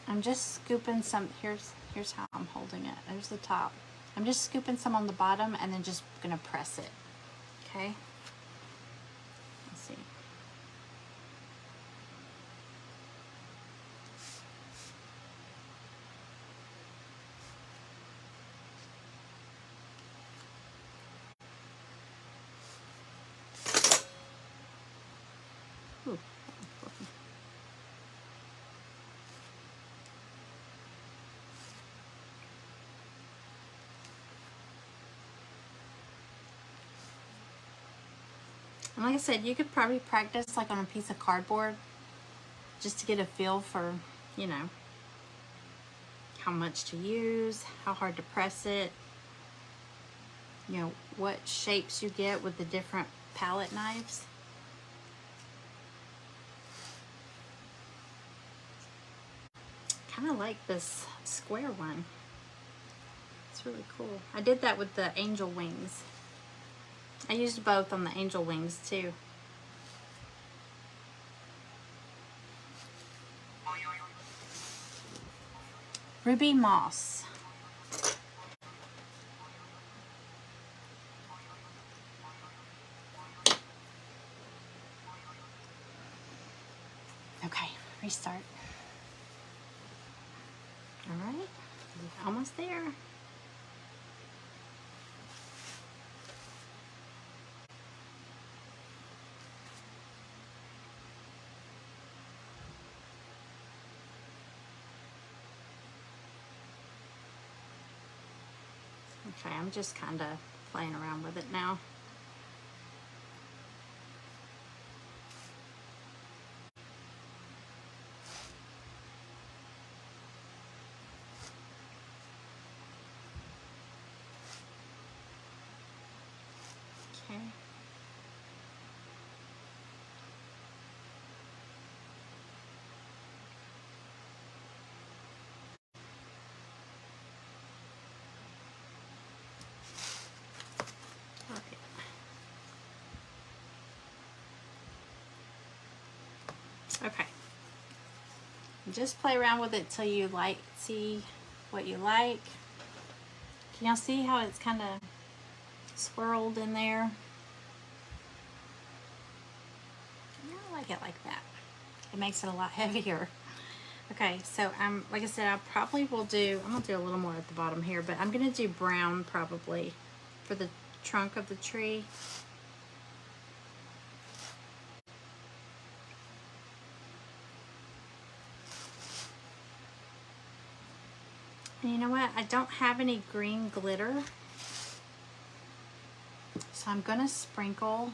I'm just scooping some. Here's how I'm holding it. There's the top. I'm just scooping some on the bottom and then just gonna press it. Okay. Let's see. Ooh. And like I said, you could probably practice like on a piece of cardboard just to get a feel for, you know, how much to use, how hard to press it, you know, what shapes you get with the different palette knives. Kind of like this square one. It's really cool. I did that with the angel wings. I used both on the angel wings too. Ruby moss. Okay, restart. All right, almost there. Okay, I'm just kind of playing around with it now. Okay. Okay. Just play around with it till you see what you like. Can y'all see how it's kind of swirled in there? I like it like that. It makes it a lot heavier. Okay, so like I said, I probably will do, I'm gonna do a little more at the bottom here, but I'm gonna do brown probably for the trunk of the tree. And you know what? I don't have any green glitter, so I'm gonna sprinkle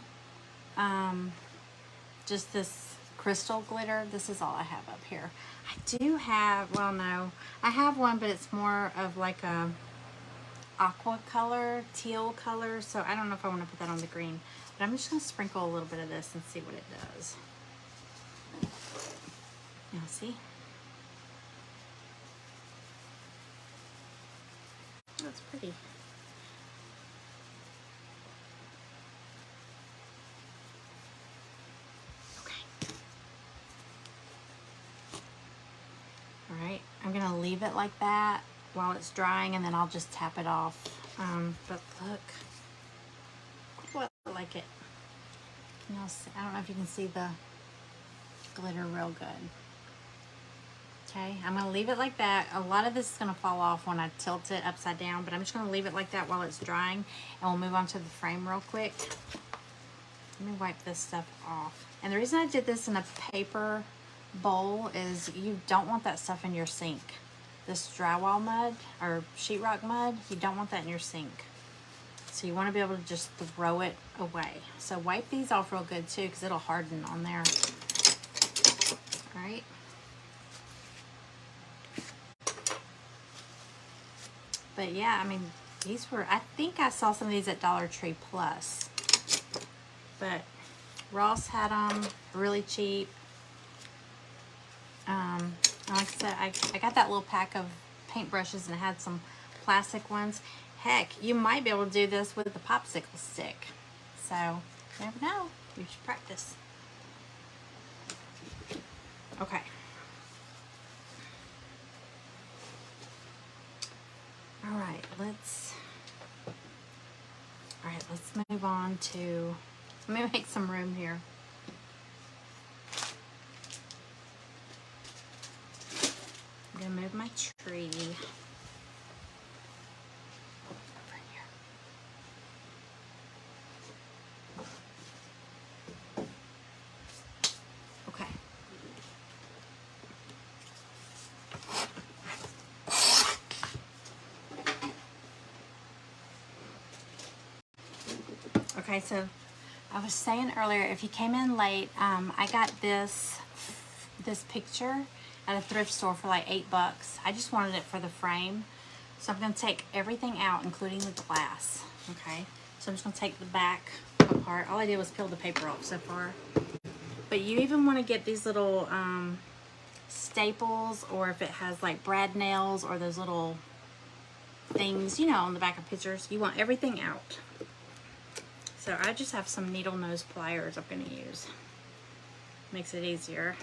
just this crystal glitter. This is all I have up here. I do have, well, no, I have one, but it's more of like a aqua color, teal color, so I don't know if I want to put that on the green, but I'm just going to sprinkle a little bit of this and see what it does. Now see? That's pretty. Okay. Alright, I'm going to leave it like that while it's drying, and then I'll just tap it off. But look, well, I like it. Can y'all see? I don't know if you can see the glitter real good. Okay, I'm going to leave it like that. A lot of this is going to fall off when I tilt it upside down, but I'm just going to leave it like that while it's drying, and we'll move on to the frame real quick. Let me wipe this stuff off. And the reason I did this in a paper bowl is you don't want that stuff in your sink. This drywall mud or sheetrock mud, you don't want that in your sink. So you want to be able to just throw it away. So wipe these off real good too, because it'll harden on there. All right. But yeah, I mean, these were, I think I saw some of these at Dollar Tree Plus. But Ross had them really cheap. Like I said, I got that little pack of paintbrushes and it had some plastic ones. Heck, you might be able to do this with the popsicle stick. So, you never know. You should practice. Okay. Alright, let's move on to, let me make some room here. I'm gonna move my tree over here. Okay. Okay, so I was saying earlier, if you came in late, I got this picture at a thrift store for like $8. I just wanted it for the frame. So I'm going to take everything out, including the glass. Okay, so I'm just going to take the back apart. All I did was peel the paper off so far. But you even want to get these little staples, or if it has like brad nails or those little things, you know, on the back of pictures. You want everything out. So I just have some needle nose pliers I'm going to use. Makes it easier.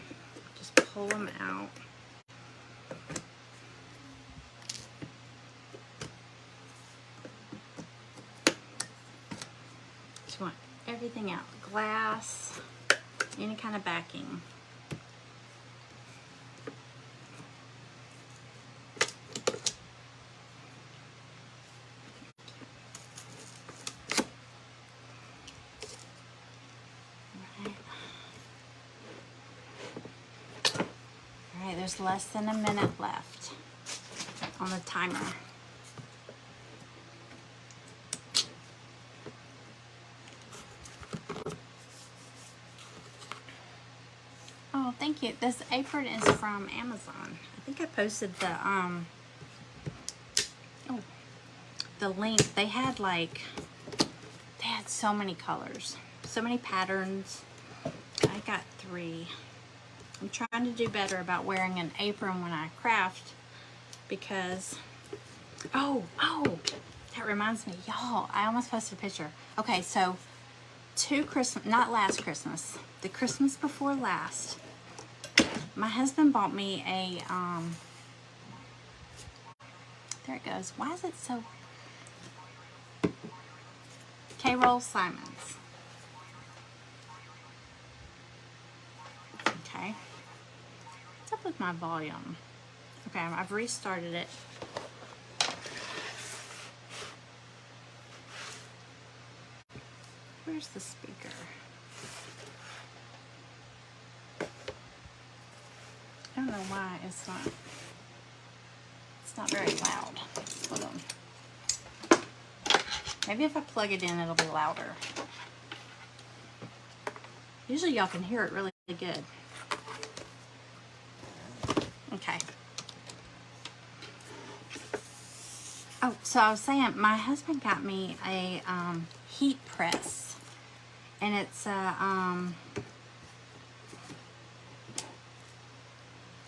Just pull them out. Just want everything out. Glass, any kind of backing. There's less than a minute left on the timer. Oh, thank you. This apron is from Amazon. I think I posted the link. They had so many colors, so many patterns. I got 3. I'm trying to do better about wearing an apron when I craft, because, oh, that reminds me, y'all, I almost posted a picture. Okay, so not last Christmas, the Christmas before last, my husband bought me a, there it goes. Why is it so, K-Roll Simons. Okay. What's up with my volume? Okay, I've restarted it. Where's the speaker? I don't know why it's not very loud. Hold on. Maybe if I plug it in, it'll be louder. Usually y'all can hear it really good. Okay. Oh, so I was saying, my husband got me a heat press, and it's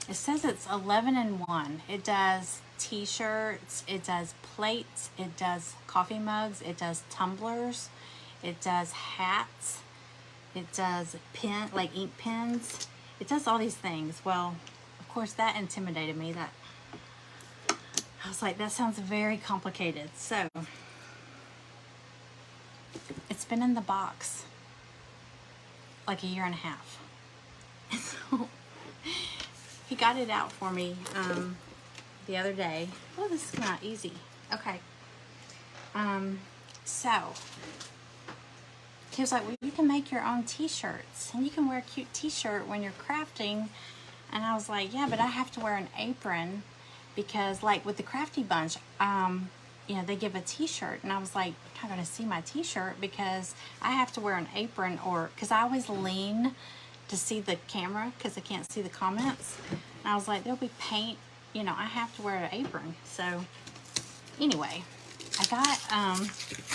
it says it's 11-in-1. It does t-shirts, it does plates, it does coffee mugs, it does tumblers, it does hats, it does ink pens. It does all these things. Well, of course, that intimidated me. That I was like, that sounds very complicated. So it's been in the box like a year and a half. So he got it out for me the other day. Oh, this is not easy. Okay. So he was like, well, you can make your own t-shirts and you can wear a cute t-shirt when you're crafting. And I was like, yeah, but I have to wear an apron because, like, with the Crafty Bunch, you know, they give a t-shirt. And I was like, you're not going to see my t-shirt because I have to wear an apron, or because I always lean to see the camera because I can't see the comments. And I was like, there'll be paint, you know, I have to wear an apron. So anyway, I got,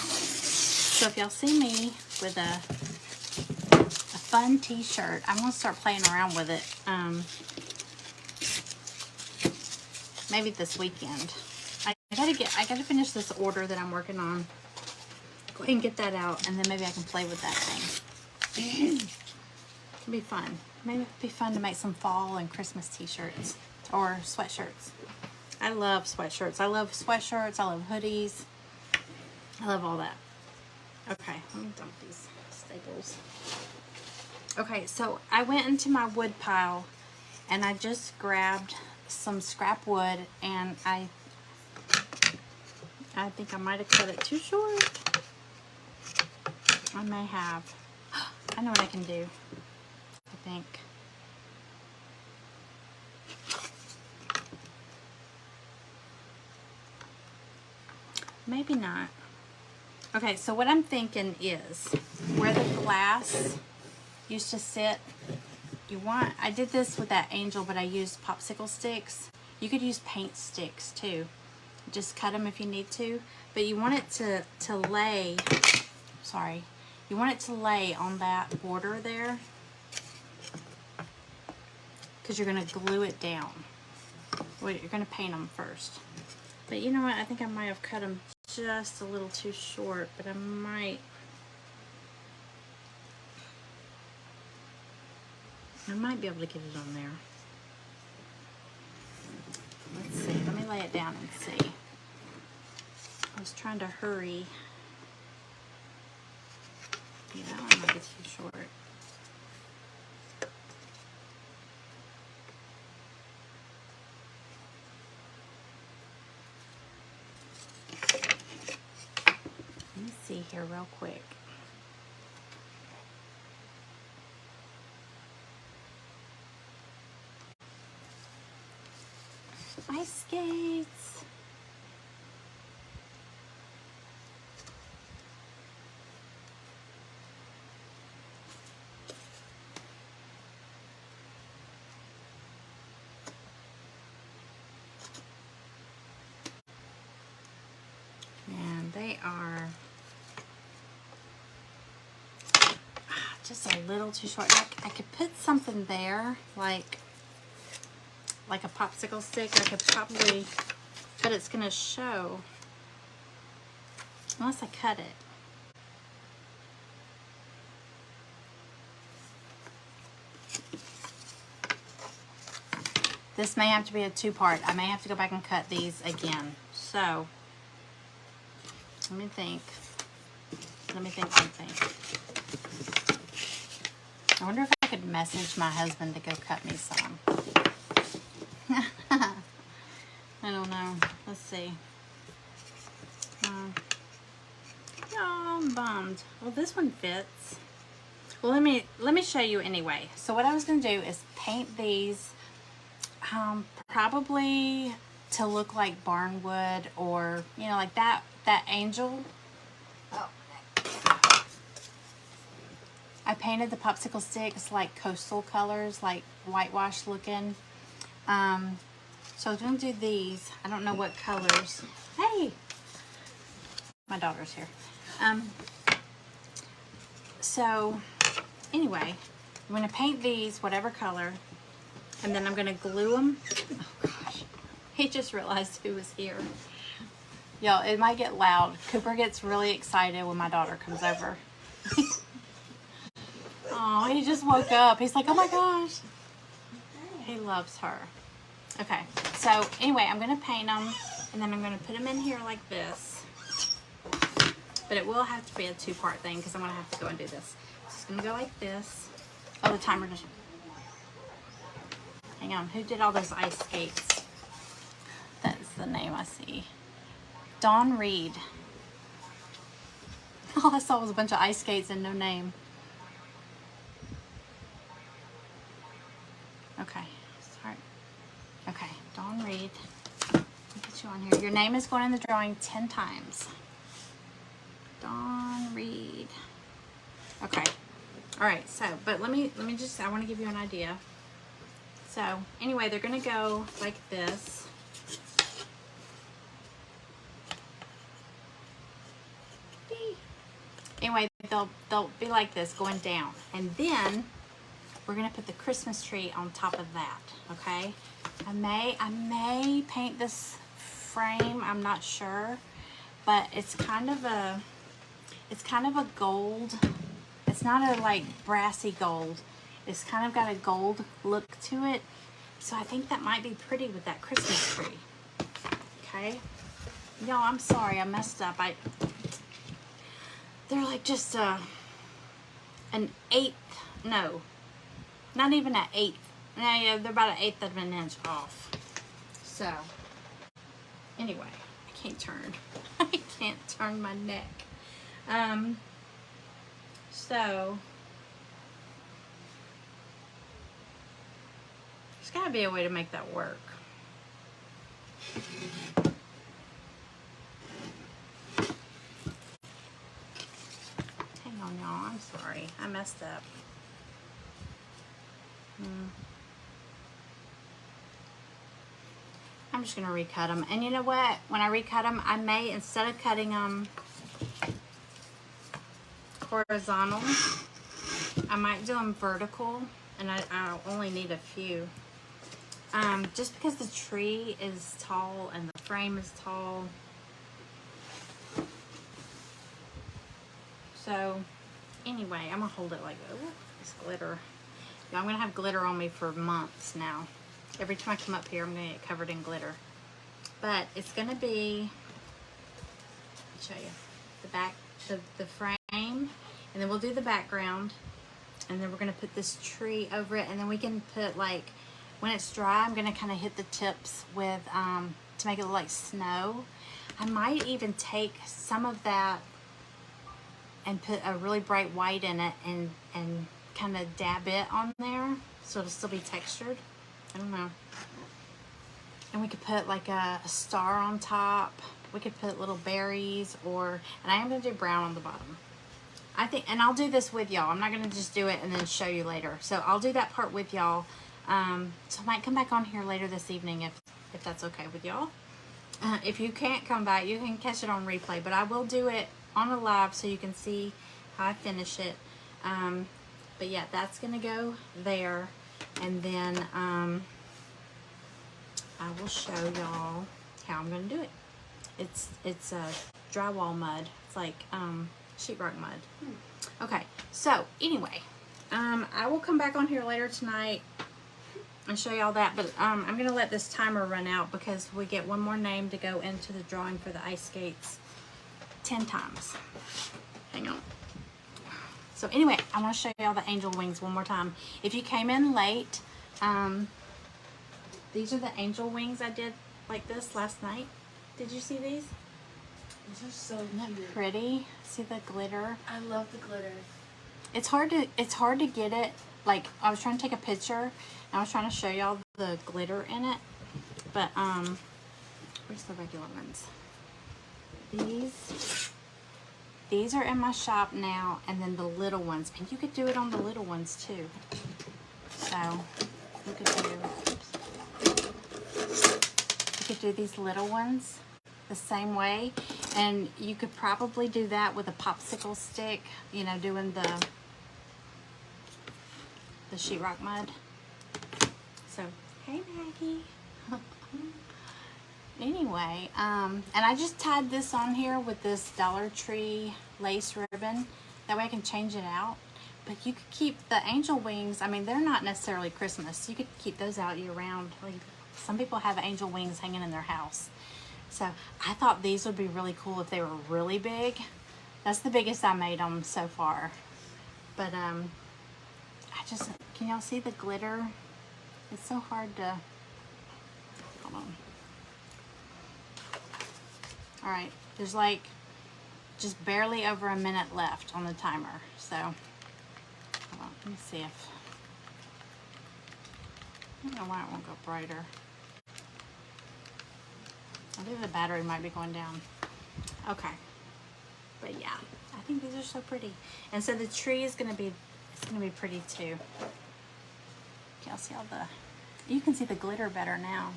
so if y'all see me with a fun t-shirt, I'm going to start playing around with it. Maybe this weekend. I gotta finish this order that I'm working on. Go ahead and get that out, and then maybe I can play with that thing. It'll be fun. Maybe it'd be fun to make some fall and Christmas t-shirts or sweatshirts. I love sweatshirts. I love sweatshirts. I love hoodies. I love all that. Okay, let me dump these staples. Okay, so I went into my wood pile and I just grabbed some scrap wood, and I think I might have cut it too short. I may have. I know what I can do, I think. Maybe not. Okay, so what I'm thinking is where the glass used to sit, I did this with that angel, but I used popsicle sticks. You could use paint sticks too. Just cut them if you need to, but you want it to lay, sorry, you want it to lay on that border there because you're going to glue it down. Well, you're going to paint them first. But you know what, I think I might have cut them just a little too short, but I might be able to get it on there. Let's see, let me lay it down and see. I was trying to hurry. Yeah, that one might be too short. Let me see here real quick. Ice skates. And they are just a little too short. I could put something there, like a popsicle stick. I could probably, but it's gonna show unless I cut it. This may have to be a two-part. I may have to go back and cut these again. So, let me think. Let me think. I wonder if I could message my husband to go cut me some. I don't know. Let's see. Oh, I'm bummed. Well, this one fits. Well, let me show you anyway. So what I was going to do is paint these probably to look like barnwood, or you know, like that angel. Oh. I painted the popsicle sticks like coastal colors, like whitewash looking. So I was going to do these. I don't know what colors. Hey, my daughter's here. So anyway, I'm going to paint these whatever color, and then I'm going to glue them. Oh gosh, he just realized who was here. Y'all, it might get loud. Cooper gets really excited when my daughter comes over. Oh, he just woke up. He's like, oh my gosh. He loves her. Okay, so anyway, I'm going to paint them, and then I'm going to put them in here like this. But it will have to be a two-part thing because I'm going to have to go and do this. So it's going to go like this. Oh, the timer just... Hang on. Who did all those ice skates? That's the name I see. Dawn Reed. All I saw was a bunch of ice skates and no name. Okay. Sorry. Okay. Dawn Reed. I'll put you on here. Your name is going in the drawing 10 times. Dawn Reed. Okay. All right. So, but let me just, I want to give you an idea. So anyway, they're going to go like this. Anyway, they'll be like this going down. And then we're going to put the Christmas tree on top of that. Okay. I may paint this frame. I'm not sure, but it's kind of a gold. It's not a like brassy gold. It's kind of got a gold look to it. So I think that might be pretty with that Christmas tree. Okay. Y'all, I'm sorry. I messed up. They're like just an eighth. No. Not even an eighth. No, yeah, they're about an eighth of an inch off. So, anyway, I can't turn. I can't turn my neck. So, there's got to be a way to make that work. Hang on, y'all. I'm sorry. I messed up. I'm just going to recut them. And you know what? When I recut them, I may, instead of cutting them horizontal, I might do them vertical. And I'll only need a few. Just because the tree is tall and the frame is tall. So, anyway, I'm going to hold it like, oh, this glitter. I'm going to have glitter on me for months now. Every time I come up here, I'm going to get covered in glitter. But it's going to be, I'll show you, the back, the frame, and then we'll do the background, and then we're going to put this tree over it, and then we can put, like, when it's dry, I'm going to kind of hit the tips with, to make it look like snow. I might even take some of that and put a really bright white in it and kind of dab it on there so it'll still be textured. I don't know. And we could put like a star on top. We could put little berries, and I am going to do brown on the bottom. I think, and I'll do this with y'all. I'm not going to just do it and then show you later. So I'll do that part with y'all. So I might come back on here later this evening if that's okay with y'all. If you can't come back, you can catch it on replay, but I will do it on a live so you can see how I finish it. But yeah, that's going to go there. And then I will show y'all how I'm going to do it. It's drywall mud. It's like sheetrock mud. Okay, so anyway, I will come back on here later tonight and show y'all that. But I'm going to let this timer run out because we get one more name to go into the drawing for the ice skates 10 times. Hang on. So anyway, I want to show y'all the angel wings one more time. If you came in late, these are the angel wings I did like this last night. Did you see these? These are so cute. Pretty. See the glitter? I love the glitter. It's hard to get it. Like, I was trying to take a picture and I was trying to show y'all the glitter in it. But where's the regular ones? These are in my shop now, and then the little ones. And you could do it on the little ones too. So you could do these little ones the same way, and you could probably do that with a popsicle stick, you know, doing the sheetrock mud. So, hey Maggie. Anyway, and I just tied this on here with this Dollar Tree lace ribbon. That way I can change it out. But you could keep the angel wings. I mean, they're not necessarily Christmas. You could keep those out year round. Like, some people have angel wings hanging in their house. So I thought these would be really cool if they were really big. That's the biggest I made them so far. But can y'all see the glitter? It's so hard to, hold on. All right, there's like just barely over a minute left on the timer. So, hold on, let me see if, I don't know why it won't go brighter. I think the battery might be going down. Okay, but yeah, I think these are so pretty. And so the tree is gonna be, it's gonna be pretty too. Y'all see all the, you can see the glitter better now.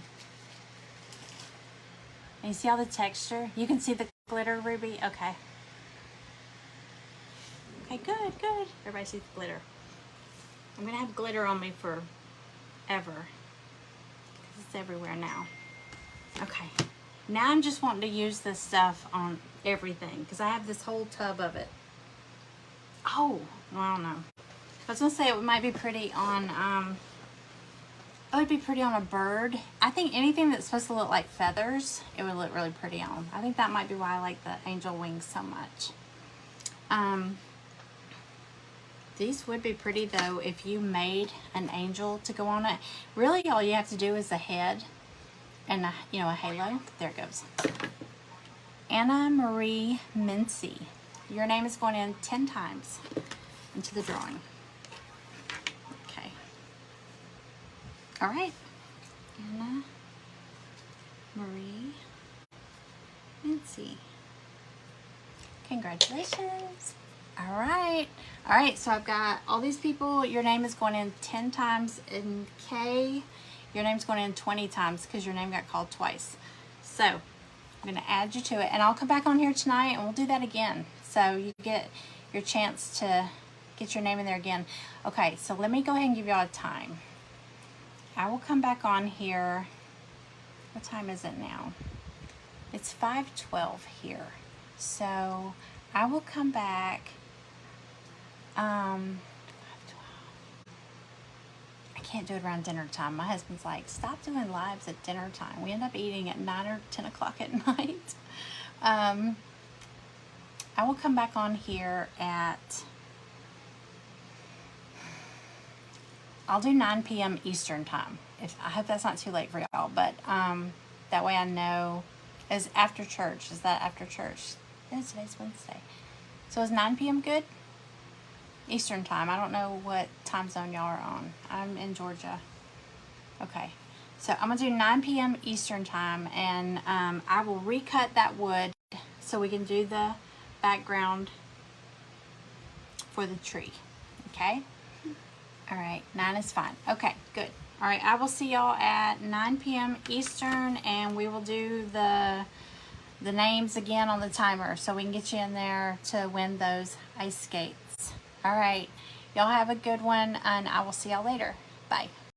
And you see all the texture? You can see the glitter, Ruby? Okay. Okay, good, good. Everybody sees the glitter. I'm gonna have glitter on me forever. It's everywhere now. Okay. Now I'm just wanting to use this stuff on everything because I have this whole tub of it. Oh, well, I don't know. I was gonna say it might be pretty on, it would be pretty on a bird. I think anything that's supposed to look like feathers, it would look really pretty on. I think that might be why I like the angel wings so much. These would be pretty though if you made an angel to go on it. Really, all you have to do is a head and a halo. There it goes. Anna Marie Mincy. Your name is going in 10 times into the drawing. Okay. All right. Anna Marie Mincy. Congratulations. All right. All right, so I've got all these people. Your name is going in 10 times in K. Your name's going in 20 times because your name got called twice. So I'm going to add you to it, and I'll come back on here tonight and we'll do that again. So you get your chance to get your name in there again. Okay, so let me go ahead and give y'all a time. I will come back on here. What time is it now? It's 5:12 here. So I will come back. I can't do it around dinner time. My husband's like, stop doing lives at dinner time. We end up eating at 9 or 10 o'clock at night. I will come back on here at, I'll do 9 p.m. Eastern time. I hope that's not too late for y'all, but that way I know. Is after church. Is that after church? Today's Wednesday. So is 9 p.m. good? Eastern time. I don't know what time zone y'all are on. I'm in Georgia. Okay. So I'm going to do 9 p.m. Eastern time, and I will recut that wood so we can do the background for the tree. Okay? All right. 9 is fine. Okay, good. All right, I will see y'all at 9 p.m. Eastern, and we will do the names again on the timer so we can get you in there to win those ice skates. All right, y'all have a good one, and I will see y'all later. Bye.